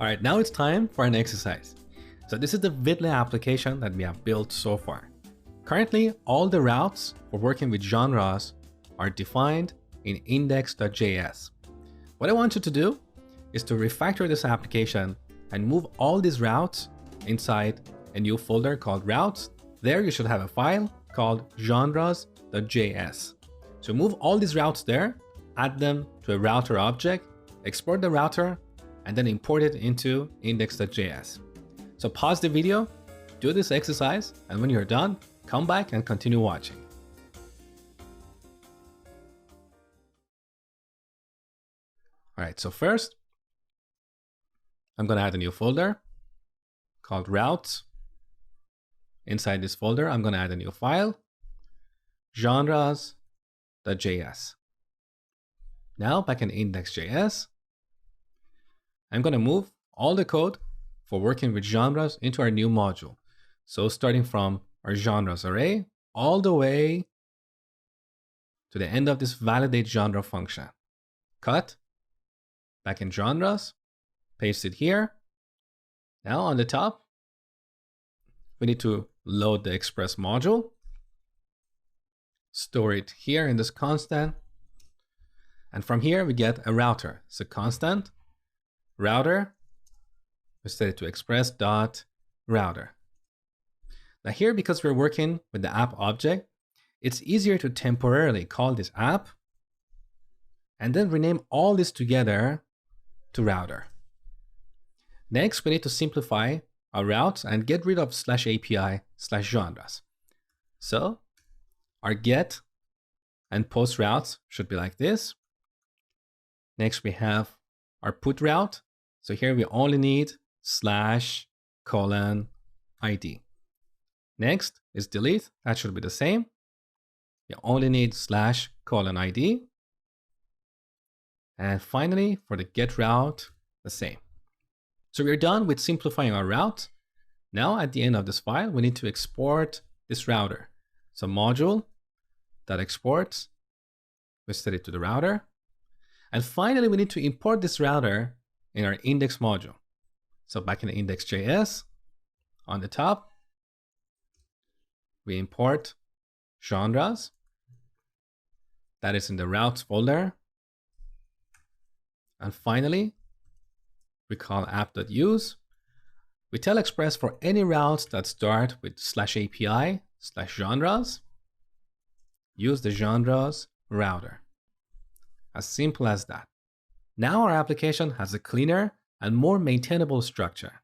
All right, now it's time for an exercise. So this is the Vidly application that we have built so far. Currently, all the routes for working with genres are defined in index.js. What I want you to do is to refactor this application and move all these routes inside a new folder called routes. There you should have a file called genres.js. So move all these routes there, add them to a router object, export the router, and then import it into index.js. So pause the video, do this exercise, and when you're done, come back and continue watching. All right, so first, I'm going to add a new folder called routes. Inside this folder, I'm going to add a new file, genres.js. Now back in index.js, I'm going to move all the code for working with genres into our new module. So starting from our genres array all the way to the end of this validate genre function. Cut, back in genres, paste it here. Now on the top, we need to load the express module, store it here in this constant, and from here we get a router. So constant router, we set it to express.router. Now here, because we're working with the app object, it's easier to temporarily call this app and then rename all this together to router. Next, we need to simplify our routes and get rid of /API/genres. So our get and post routes should be like this. Next, we have our put route. So here we only need /:id. Next is delete. That should be the same. You only need /:id. And finally, for the get route, the same. So we're done with simplifying our route. Now at the end of this file, we need to export this router. So module.export, we set it to the router. And finally, we need to import this router in our index module. So back in the index.js, on the top, we import genres. That is in the routes folder. And finally, we call app.use. We tell Express for any routes that start with /API/genres, use the genres router. As simple as that. Now our application has a cleaner and more maintainable structure.